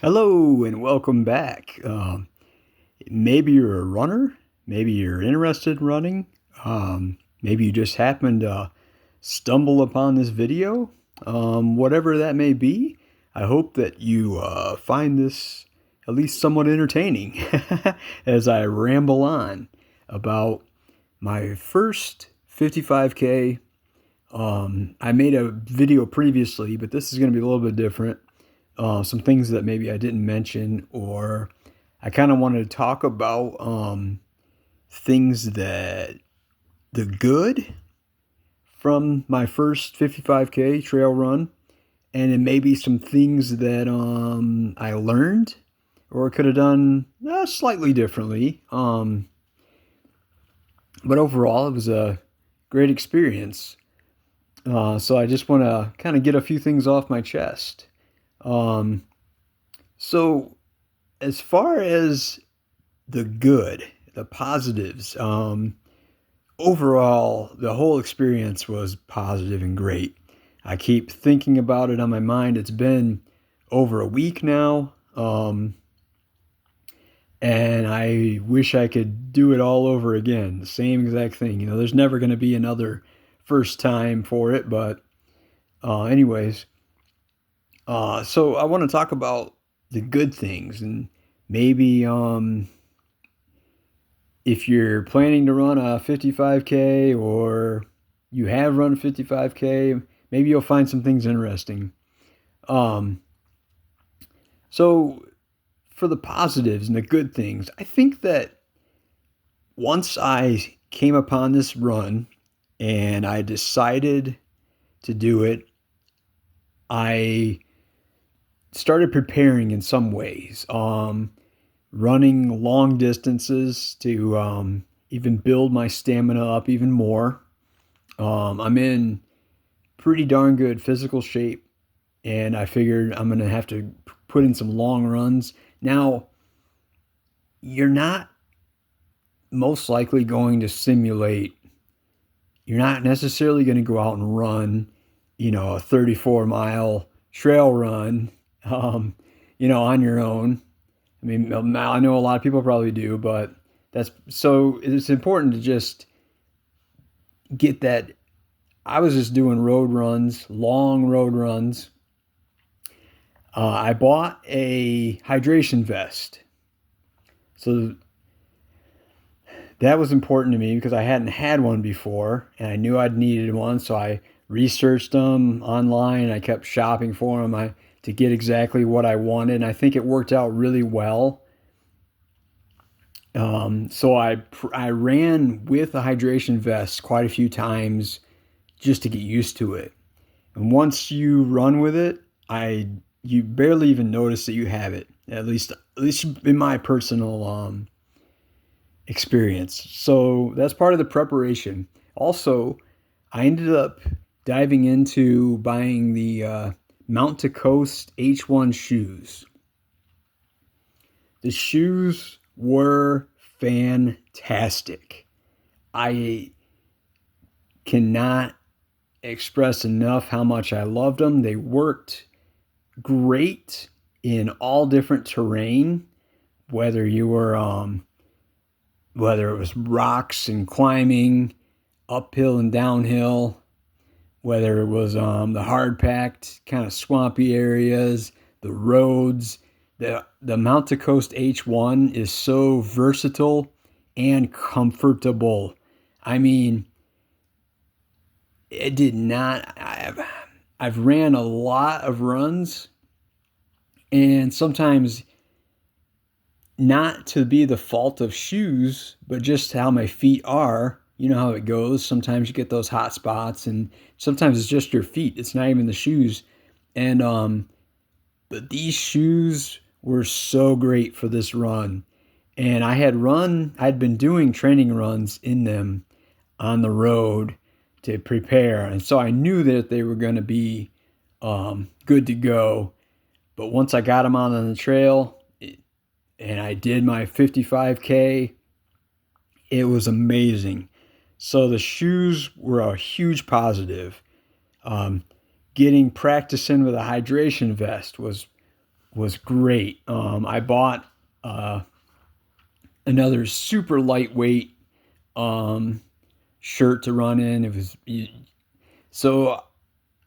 Hello and welcome back. Maybe you're a runner, maybe you're interested in running, maybe you just happened to stumble upon this video. Whatever that may be, I hope that you find this at least somewhat entertaining as I ramble on about my first 55K. I made a video previously, but this is going to be a little bit different. Some things that maybe I didn't mention, or I kind of wanted to talk about things that the good from my first 55K trail run, and then maybe some things that I learned or could have done slightly differently. But overall, it was a great experience. So I just want to kind of get a few things off my chest. Um, so as far as the good, the positives, overall, the whole experience was positive and great. I keep thinking about it on my mind. It's been over a week now, and I wish I could do it all over again. The same exact thing. There's never going to be another first time for it, but anyways, so I want to talk about the good things and maybe if you're planning to run a 55K or you have run 55K, maybe you'll find some things interesting. Um, so for the positives and the good things, I think that once I came upon this run and I decided to do it, I started preparing in some ways. Running long distances to even build my stamina up even more. I'm in pretty darn good physical shape, and I figured I'm going to have to put in some long runs. Now, you're not most likely going to simulate, you're not necessarily going to go out and run, a 34-mile trail run, on your own. I mean, I know a lot of people probably do, but it's important to just get that. I was just doing road runs, long road runs. I bought a hydration vest. So that was important to me because I hadn't had one before and I knew I'd needed one. So I researched them online. I kept shopping for them to get exactly what I wanted. And I think it worked out really well. So I ran with a hydration vest quite a few times just to get used to it. And once you run with it, you barely even notice that you have it. At least in my personal experience. So that's part of the preparation. Also, I ended up diving into buying the Mount to Coast H1 shoes. The shoes were fantastic. I cannot express enough how much I loved them. They worked great in all different terrain, whether you were whether it was rocks and climbing, uphill and downhill, whether it was the hard packed kind of swampy areas, the roads. The Mount to Coast H1 is so versatile and comfortable. I mean, it did not. I've ran a lot of runs, and sometimes not to be the fault of shoes, but just how my feet are. You know how it goes. Sometimes you get those hot spots, and sometimes it's just your feet. It's not even the shoes. And but these shoes were so great for this run. And I'd been doing training runs in them on the road to prepare. And so I knew that they were going to be good to go. But once I got them on the trail and I did my 55K, it was amazing. So the shoes were a huge positive. Getting practicing with a hydration vest was was great. I bought another super lightweight shirt to run in. It was so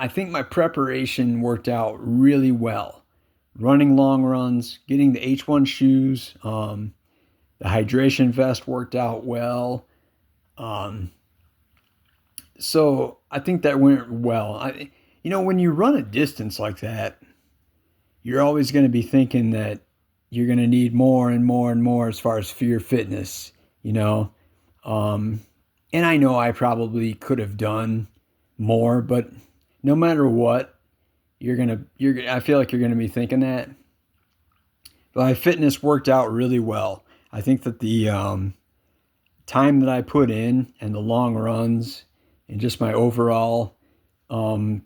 I think my preparation worked out really well. Running long runs, getting the H1 shoes, the hydration vest worked out well. Um, so I think that went well. When you run a distance like that, you're always going to be thinking that you're going to need more and more and more as far as for your fitness, you know. Um, and I know I probably could have done more, but no matter what, I feel like you're gonna be thinking that. But my fitness worked out really well. I think that the time that I put in and the long runs and just my overall um,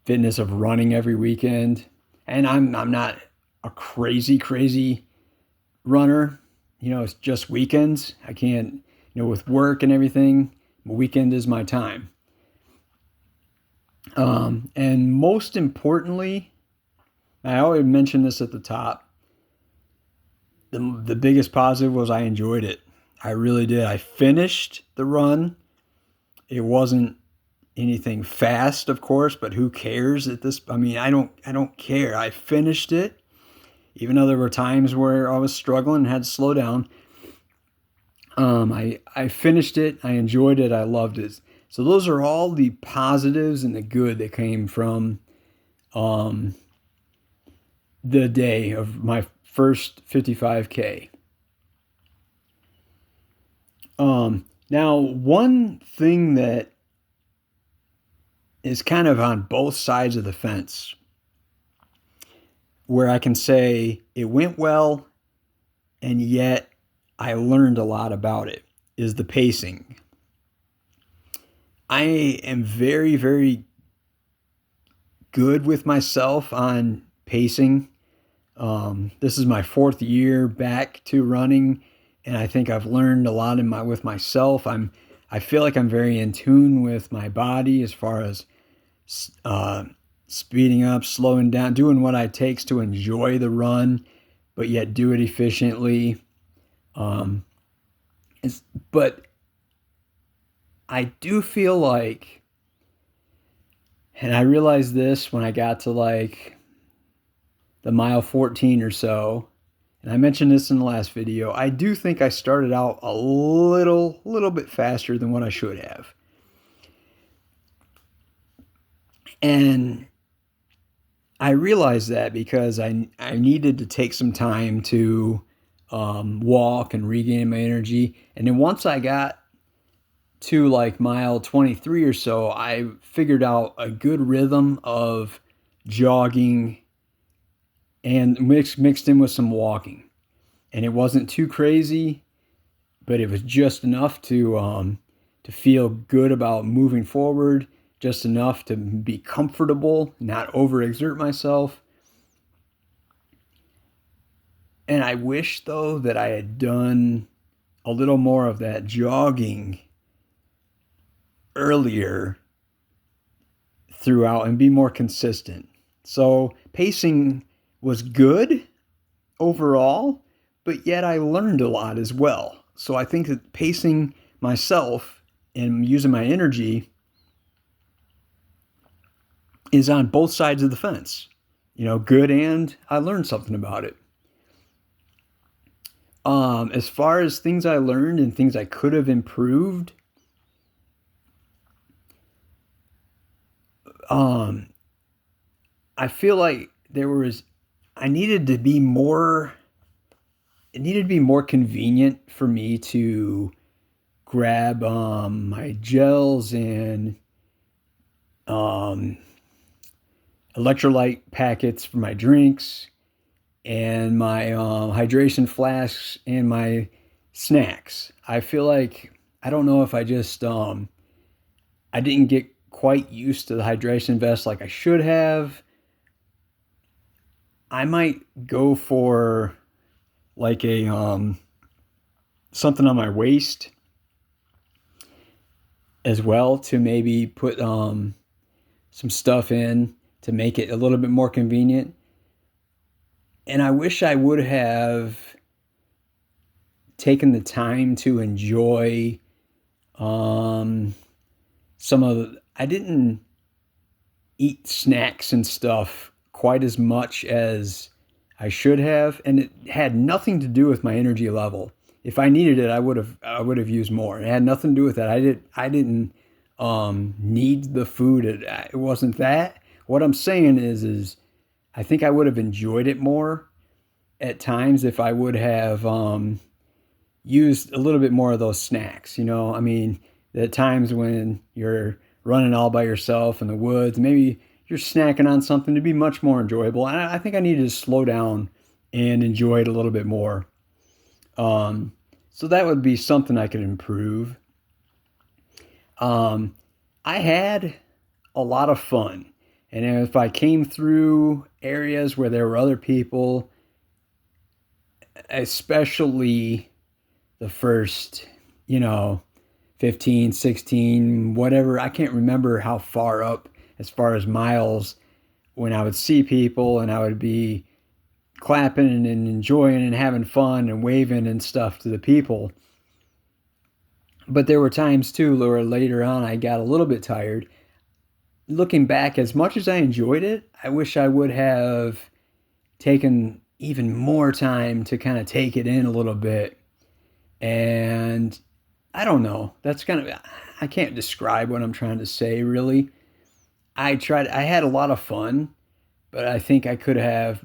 fitness of running every weekend, and I'm not a crazy runner. It's just weekends. I can't, with work and everything, weekend is my time. And most importantly, I always mention this at the top. The biggest positive was I enjoyed it. I really did. I finished the run. It wasn't anything fast, of course, but who cares at this? I mean, I don't care. I finished it, even though there were times where I was struggling and had to slow down. I finished it. I enjoyed it. I loved it. So those are all the positives and the good that came from um, the day of my first 55K. Now, one thing that is kind of on both sides of the fence, where I can say it went well, and yet I learned a lot about it, is the pacing. I am very, very good with myself on pacing. This is my fourth year back to running, and I think I've learned a lot with myself. I feel like I'm very in tune with my body as far as uh, speeding up, slowing down, doing what it takes to enjoy the run, but yet do it efficiently. Um, but I do feel like, and I realized this when I got to like the mile 14 or so, and I mentioned this in the last video, I do think I started out a little bit faster than what I should have. And I realized that because I needed to take some time to walk and regain my energy. And then once I got to like mile 23 or so, I figured out a good rhythm of jogging and mixed in with some walking. And it wasn't too crazy, but it was just enough to feel good about moving forward, just enough to be comfortable, not overexert myself. And I wish though that I had done a little more of that jogging earlier throughout and be more consistent. So pacing was good overall, but yet I learned a lot as well. So I think that pacing myself and using my energy is on both sides of the fence. Good, and I learned something about it. As far as things I learned and things I could have improved, um, I feel like I needed to be more, it needed to be more convenient for me to grab my gels and um, electrolyte packets for my drinks and my hydration flasks and my snacks. I feel like, I don't know if I didn't get quite used to the hydration vest like I should have. I might go for like a something on my waist as well to maybe put some stuff in to make it a little bit more convenient. And I wish I would have taken the time to enjoy um, some of the, I didn't eat snacks and stuff quite as much as I should have, and it had nothing to do with my energy level. If I needed it, I would have used more. It had nothing to do with that. I didn't need the food. It wasn't that. What I'm saying is I think I would have enjoyed it more at times if I would have used a little bit more of those snacks. I mean, at times when you're running all by yourself in the woods, maybe you're snacking on something to be much more enjoyable. And I think I needed to slow down and enjoy it a little bit more. Um, so that would be something I could improve. Um, I had a lot of fun. And if I came through areas where there were other people, especially the first, you know, 15, 16, whatever. I can't remember how far up as far as miles when I would see people and I would be clapping and enjoying and having fun and waving and stuff to the people. But there were times too where later on I got a little bit tired. Looking back, as much as I enjoyed it, I wish I would have taken even more time to kind of take it in a little bit. And I don't know. That's kind of, I can't describe what I'm trying to say really. I had a lot of fun, but I think I could have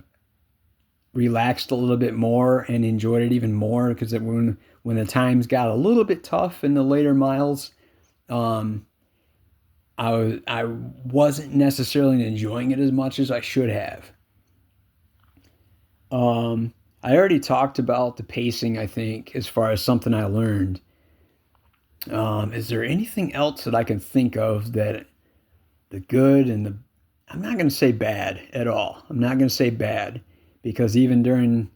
relaxed a little bit more and enjoyed it even more because when the times got a little bit tough in the later miles, um, I wasn't necessarily enjoying it as much as I should have. I already talked about the pacing, I think, as far as something I learned. Is there anything else that I can think of that the good and the, I'm not going to say bad at all. I'm not going to say bad because even during,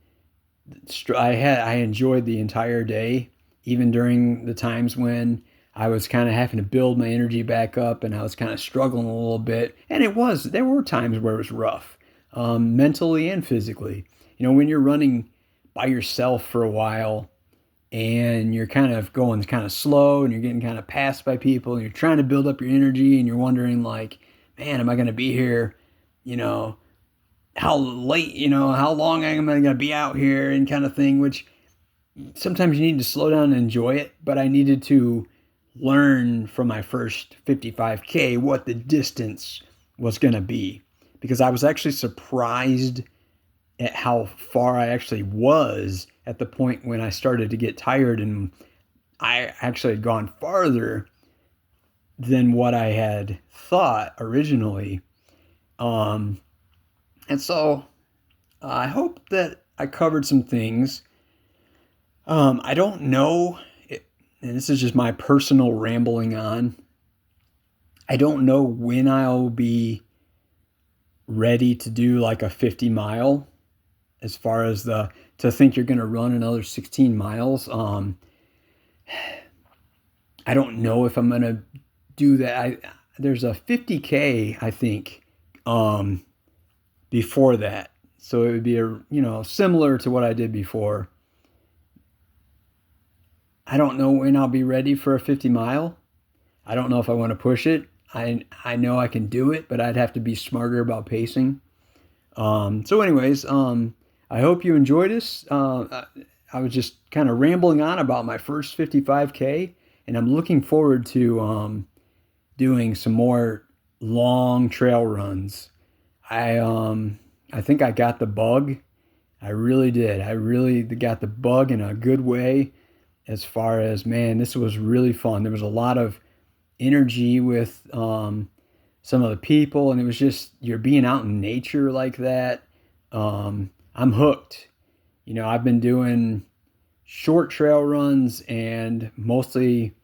I enjoyed the entire day, even during the times when I was kind of having to build my energy back up and I was kind of struggling a little bit. And there were times where it was rough, mentally and physically. When you're running by yourself for a while and you're kind of going kind of slow and you're getting kind of passed by people and you're trying to build up your energy and you're wondering like, man, am I going to be here? You know, how late, how long am I going to be out here and kind of thing, which sometimes you need to slow down and enjoy it. But I needed to learn from my first 55K what the distance was going to be because I was actually surprised at how far I actually was at the point when I started to get tired, and I actually had gone farther than what I had thought originally. Um, and so I hope that I covered some things. I don't know, and this is just my personal rambling on. I don't know when I'll be ready to do like a 50 mile as far as to think you're going to run another 16 miles. I don't know if I'm going to do that. There's a 50K, I think, um, before that. So it would be similar to what I did before. I don't know when I'll be ready for a 50 mile. I don't know if I want to push it. I know I can do it, but I'd have to be smarter about pacing. So anyways, I hope you enjoyed this. I was just kind of rambling on about my first 55K, and I'm looking forward to doing some more long trail runs. I think I got the bug. I really did. I really got the bug in a good way as far as, man, this was really fun. There was a lot of energy with some of the people, and it was just, you're being out in nature like that. I'm hooked. I've been doing short trail runs and mostly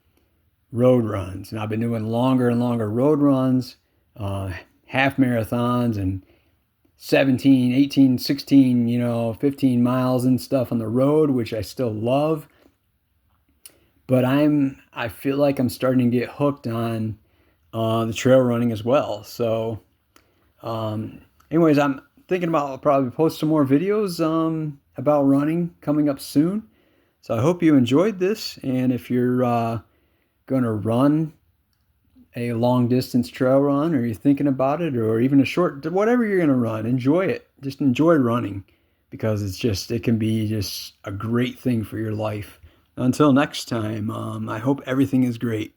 road runs, and I've been doing longer and longer road runs, half marathons and 17, 18, 16, 15 miles and stuff on the road, which I still love. But I feel like I'm starting to get hooked on the trail running as well. So, anyways, thinking about probably post some more videos about running coming up soon. So I hope you enjoyed this, and if you're going to run a long distance trail run, or you're thinking about it, or even a short, whatever you're going to run, enjoy it. Just enjoy running, because it can be just a great thing for your life. Until next time, I hope everything is great.